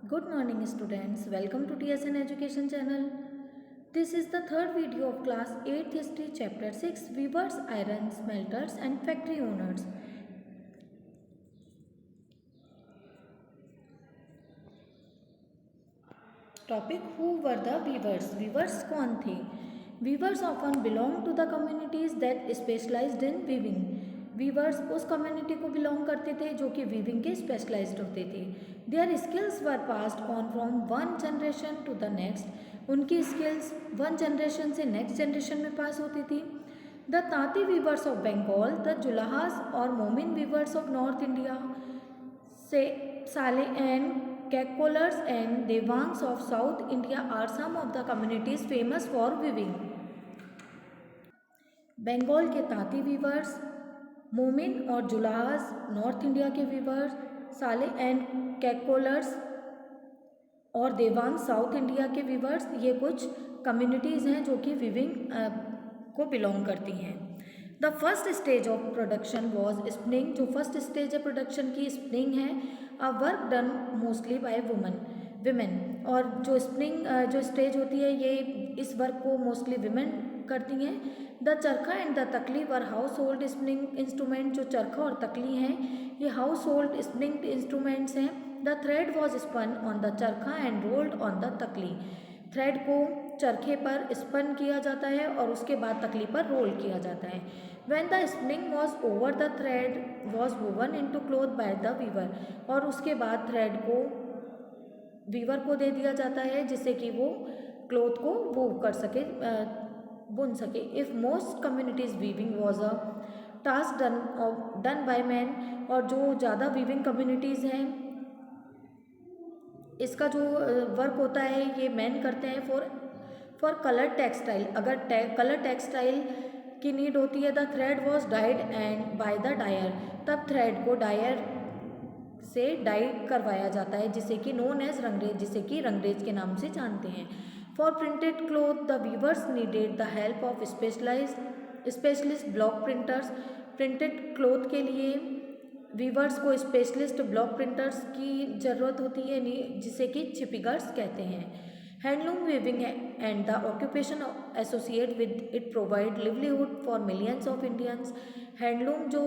Good morning students, welcome to TSN Education channel. This is the third video of class 8th history chapter 6 weavers, iron smelters and factory owners. Topic: who were the weavers? Weavers कौन थे? Weavers often belong to the communities that specialized in weaving. Weavers उस community को belong करते थे जो कि weaving के specialized होते थे. Their skills were passed on from one generation to the next. उनकी स्किल्स वन जनरेशन से नेक्स्ट जनरेशन में पास होती थी. The Tanti weavers of Bengal, the Julahas और Momin weavers of north India, से साले and Kaikolars and Devangs of south India are some of the communities famous for weaving. Bengal के Tanti viewers, मोमिन और जुलाहास नॉर्थ इंडिया के वीवर्स, साले एंड कैकोलर्स और देवांग साउथ इंडिया के वीवर्स, ये कुछ कम्युनिटीज़ हैं जो कि वीविंग को बिलोंग करती हैं. The first stage of production was spinning. जो फर्स्ट स्टेज है प्रोडक्शन की स्पिनिंग है. A work done mostly bye women. और जो स्पिनिंग जो स्टेज होती है ये इस वर्क को मोस्टली विमेन करती हैं. The charkha and the takli were household spinning instrument. जो चरखा और तकली हैं ये हाउस होल्ड स्पिनिंग इंस्ट्रूमेंट्स हैं. The thread was spun on the charkha and rolled on the takli. थ्रेड को चरखे पर स्पन किया जाता है और उसके बाद तकली पर रोल किया जाता है. When the spinning was over the thread was woven into cloth by the weaver. और उसके बाद थ्रेड को वीवर को दे दिया जाता है जिससे कि वो क्लॉथ को वूव कर सके, बुन सके. If most communities weaving was a task done by man. और जो ज़्यादा वीविंग कम्युनिटीज़ हैं इसका जो वर्क होता है ये मैन करते हैं. फॉर कलर टेक्सटाइल, अगर कलर टेक्सटाइल की नीड होती है. The thread was died and buy the dire. तब थ्रेड को डायर से डाई करवाया जाता है जिसे कि नोन एज रंगरेज, जिसे कि रंगरेज के नाम से जानते हैं. For printed cloth the weavers needed the help of specialist block printers. Printed cloth के लिए वीवर्स को स्पेशलिस्ट ब्लॉक प्रिंटर्स की ज़रूरत होती है जिसे कि छिपिगर्स कहते हैं. Handloom weaving and the occupation associate with it provide livelihood for millions of Indians. Handloom जो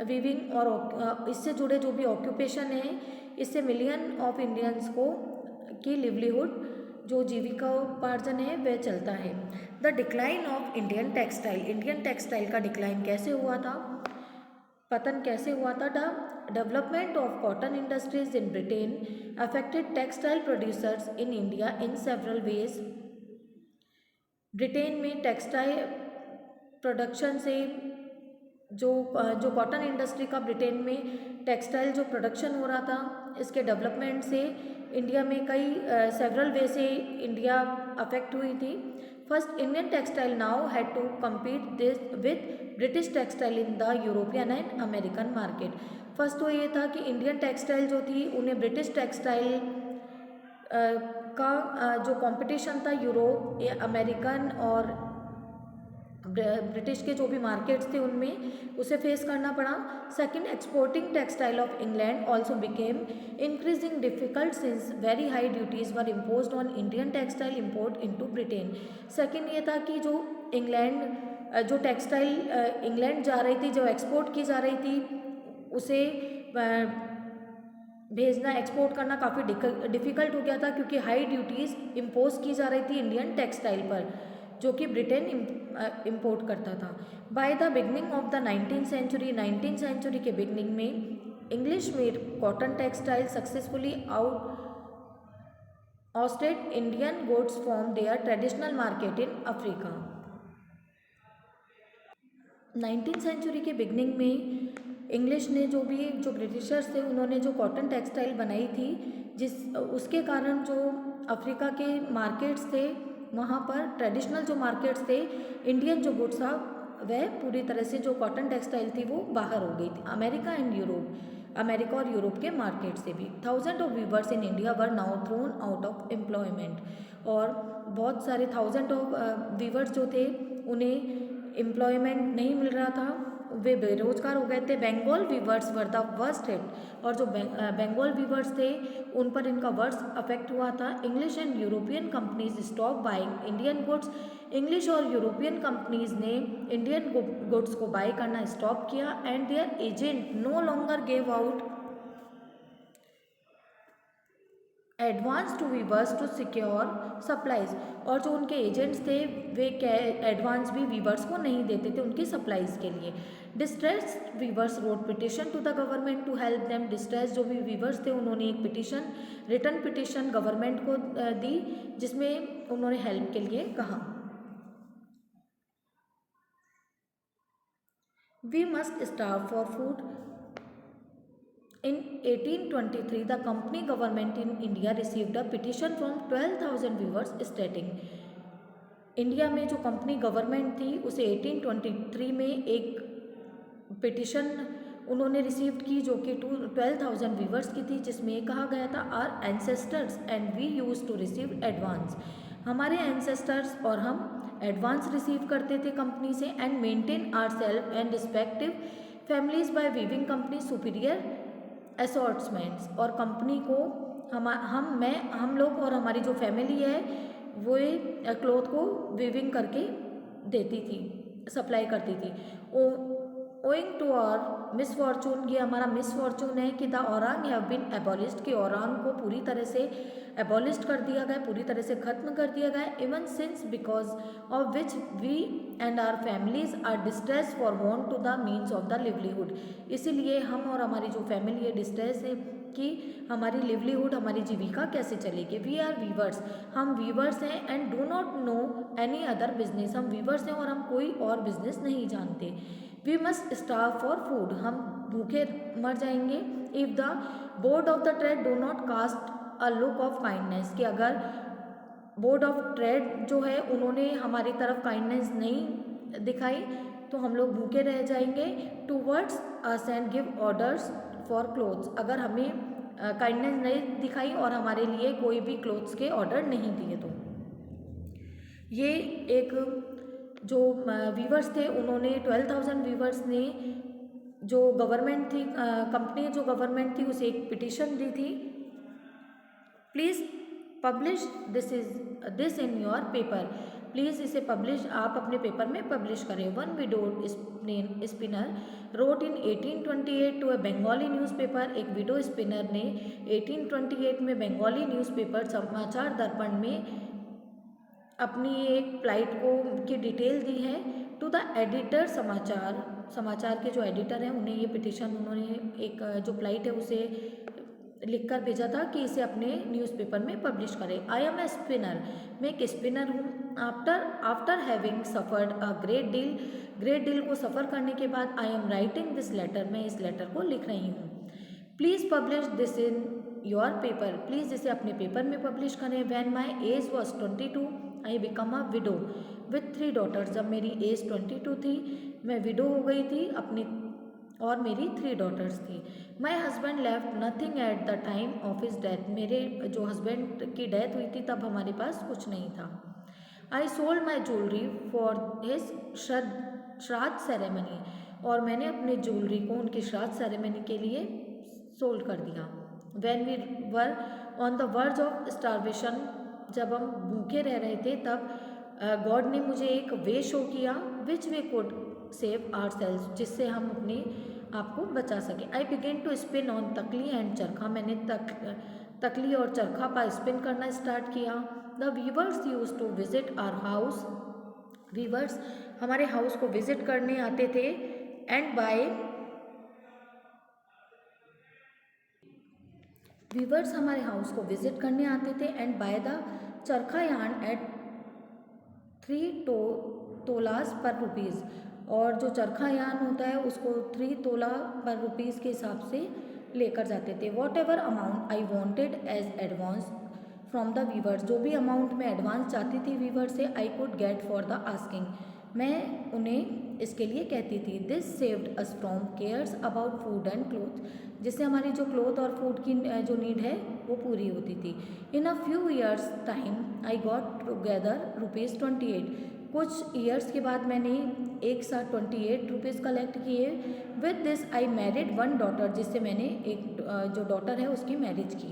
वीविंग और इससे जुड़े जो भी ऑक्यूपेशन है इससे मिलियन ऑफ इंडियंस को की लिवलीहुड जो जीविकोपार्जन है वह चलता है. The decline of Indian textile. Indian textile का डिक्लाइन कैसे हुआ था, पतन कैसे हुआ था. The development of cotton industries in Britain affected textile producers in India in several ways. Britain में टेक्सटाइल प्रोडक्शन से जो कॉटन इंडस्ट्री का ब्रिटेन में टेक्सटाइल जो प्रोडक्शन हो रहा था इसके डेवलपमेंट से इंडिया में कई सेवरल वे से इंडिया अफेक्ट हुई थी. First Indian textile now had to compete this with British textile in the European and American market. First तो ये था कि इंडियन टेक्सटाइल जो थी उन्हें ब्रिटिश टेक्सटाइल का जो कंपटीशन था यूरोप या अमेरिकन और ब्रिटिश के जो भी मार्केट्स थे उनमें उसे फेस करना पड़ा. Second, exporting textile of England also became increasing difficult since very high duties were imposed on Indian textile import into Britain. Second ये था कि जो जो टेक्सटाइल इंग्लैंड जा रही थी, जो एक्सपोर्ट की जा रही थी उसे भेजना, एक्सपोर्ट करना काफ़ी डिफ़िकल्ट हो गया था क्योंकि हाई ड्यूटीज़ इम्पोज की जा रही थी इंडियन टेक्सटाइल पर जो कि ब्रिटेन इम्पोर्ट करता था. By the beginning of the 19th century, 19th century के बिगनिंग में English made cotton textile successfully ousted Indian goods from their traditional market in Africa. 19th century के बिगनिंग में English ने जो ब्रिटिशर्स थे उन्होंने जो कॉटन टेक्सटाइल बनाई थी उसके कारण जो अफ्रीका के मार्केट्स थे वहाँ पर ट्रेडिशनल जो मार्केट्स थे इंडियन जो गुड्स था वह पूरी तरह से जो कॉटन टेक्सटाइल थी वो बाहर हो गई थी अमेरिका और यूरोप के मार्केट से भी. Thousand of viewers in India were now thrown out of employment. और बहुत सारे थाउजेंड ऑफ वीवर्स जो थे उन्हें एम्प्लॉयमेंट नहीं मिल रहा था, वे बेरोजगार हो गए थे। Bengal weavers were the worst hit, और जो बंगाल वीवर्स थे उन पर इनका वर्स्ट अफेक्ट हुआ था। English and European companies stop buying Indian goods, English और यूरोपियन कंपनीज ने इंडियन गुड्स को बाय करना स्टॉप किया। And their agent no longer gave out advance to weavers to secure supplies, और जो उनके एजेंट्स थे वे एडवांस भी वीवर्स को नहीं देते थे उनकी सप्लाईज के लिए। Distress weavers wrote petition to the government to help them, distress जो भी वीवर्स थे उन्होंने एक पिटिशन, रिटर्न पिटिशन गवर्नमेंट को दी जिसमें उन्होंने हेल्प के लिए कहा। We must starve for food. In 1823, the company government in India received a petition from 12,000 viewers stating, India में जो कंपनी गवर्नमेंट थी उसे 1823 में एक पिटिशन उन्होंने रिसीव की जो कि 12,000 व्यूवर्स की थी, जिसमें कहा गया था our ancestors and we used to receive advance, हमारे एंसेस्टर्स और हम एडवांस रिसीव करते थे कंपनी से, and maintain our self and respective families by weaving company superior assortments, और कंपनी को हम लोग और हमारी जो फैमिली है वो क्लॉथ को वीविंग करके देती थी, सप्लाई करती थी। ओइंग टू आवर मिसफॉर्चून, ये हमारा मिसफॉर्चून है कि the aurang have been abolished, कि औरंग को पूरी तरह से एबॉलिश्ड कर दिया गया, पूरी तरह से खत्म कर दिया गया। Even since because of which we and our families are distress for want to the means of the livelihood, इसीलिए हम और हमारी जो फैमिली है डिस्ट्रेस है कि हमारी लिवलीहुड, हमारी जीविका कैसे चलेगी। वी आर वीवर्स, हम वीवर्स हैं, and do not know any other business, हम वीवर्स हैं और हम कोई और बिजनेस नहीं जानते। We must starve for food, हम भूखे मर जाएंगे। If the board of the trade do not cast a look of kindness, कि अगर बोर्ड ऑफ ट्रेड जो है उन्होंने हमारी तरफ काइंडनेस नहीं दिखाई तो हम लोग भूखे रह जाएंगे। Towards us and give orders for clothes, अगर हमें काइंडनेस नहीं दिखाई और हमारे लिए कोई भी क्लोथ्स के ऑर्डर नहीं दिए तो। ये एक जो वीवर्स थे उन्होंने 12,000 वीवर्स ने जो गवर्नमेंट थी कंपनी जो गवर्नमेंट थी उसे एक पिटिशन दी थी, please publish this in your paper, please इसे पब्लिश आप अपने पेपर में पब्लिश करें। One widow spinner wrote in 1828 to a Bengali newspaper, एक विडो स्पिनर ने 1828 में बंगाली न्यूज़पेपर समाचार दर्पण में अपनी एक फ्लाइट को की डिटेल दी है। टू द एडिटर, समाचार के जो एडिटर हैं उन्हें ये पिटिशन उन्होंने एक जो फ्लाइट है उसे लिखकर भेजा था कि इसे अपने न्यूज़पेपर में पब्लिश करें। आई एम ए स्पिनर, मैं एक स्पिनर हूँ। After having suffered a great deal को सफ़र करने के बाद I am writing this letter, मैं इस लेटर को लिख रही हूँ। Please publish this in your paper, please इसे अपने पेपर में पब्लिश करें। When my age was 22 I become a widow with 3 daughters, जब मेरी एज 22 थी मैं विडो हो गई थी अपनी और मेरी 3 डॉटर्स थी। My husband left nothing at the time of his death, मेरे जो हस्बैंड की डेथ हुई थी तब हमारे पास कुछ नहीं था। I sold my jewellery for his श्राद्ध सेरेमनी, और मैंने अपनी ज्वेलरी को उनकी श्राद्ध सेरेमनी के लिए सोल्ड कर दिया। When we were on the verge of starvation, जब हम भूखे रह रहे थे तब गॉड ने मुझे एक वे शो किया विच वे कुड सेव आवर सेल्स, जिससे हम अपने आप को बचा सकें। आई बिगेन टू स्पिन ऑन तकली एंड चरखा, मैंने तकली और चरखा पर स्पिन करना स्टार्ट किया। The weavers use to visit our house, weavers हमारे हाउस को विजिट करने आते थे। एंड बाय वीवर्स हमारे हाउस को विजिट करने आते थे and buy the charkha yarn at 3 tolas पर रुपीज़, और जो चरखा यार्न होता है उसको 3 तोला पर रुपीज़ के हिसाब से लेकर जाते थे। Whatever amount I wanted as advance from the weavers, जो भी अमाउंट मैं एडवांस चाहती थी वीवर से, I could get for the asking, मैं उन्हें इसके लिए कहती थी। This saved us from cares about food and cloth, जिससे हमारी जो क्लोथ और फूड की जो नीड है वो पूरी होती थी। In a few years time I got together ₹28, कुछ ईयर्स के बाद मैंने एक साथ 28 रुपीज़ कलेक्ट किए। With this I married one daughter, जिससे मैंने एक जो डॉटर है उसकी मैरिज की।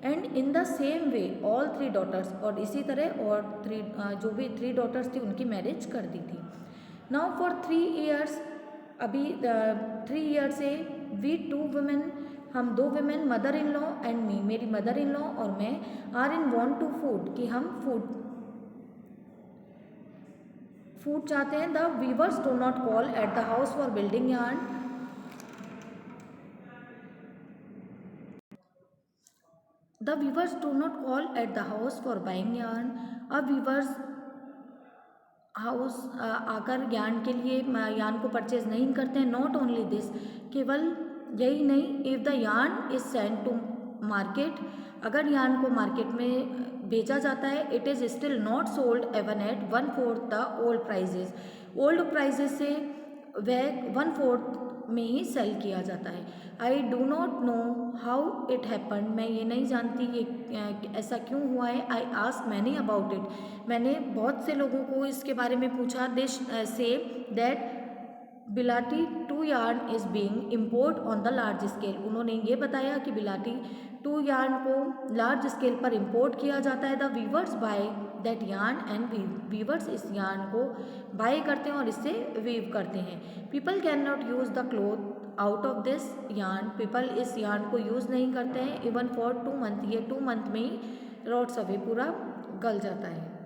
And in the same way all 3 daughters, और इसी तरह और 3 जो भी 3 डॉटर्स थी उनकी मैरिज कर दी थी। नाउ फॉर 3 ईयर्स, अभी 3 ईयर से वी 2 वुमेन, हम 2 women, mother in law and me, मेरी मदर इन लॉ और मैं, are in want to food, कि हम फूड चाहते हैं। The weavers do not call at the house for building yarn. The weavers do not call at the house for buying yarn. अब weavers house आकर yarn के लिए yarn को purchase नहीं करते हैं। नॉट ओनली दिस, केवल यही नहीं, if the yarn is send to market, अगर यार्न को मार्केट में बेचा जाता है, it is still not sold even at 1/4 the old prices, old prices से वह 1/4 में ही सेल किया जाता है। I do not know how it happen, मैं ये नहीं जानती ये ऐसा क्यों हुआ है। I ask many about it, मैंने बहुत से लोगों को इसके बारे में पूछा। दिस से दैट बिलाटी 2 yarn is being import on the large scale, उन्होंने ये बताया कि बिलाटी 2 यार्न को लार्ज स्केल पर इम्पोर्ट किया जाता है। The weavers buy that yarn and weavers इस यार्न को बाय करते हैं और इससे वीव करते हैं। People can not use the cloth out of this yarn, people इस यार्न को यूज़ नहीं करते हैं। इवन फॉर 2 मंथ, ये 2 मंथ में ही रॉट्स अवे पूरा गल जाता है।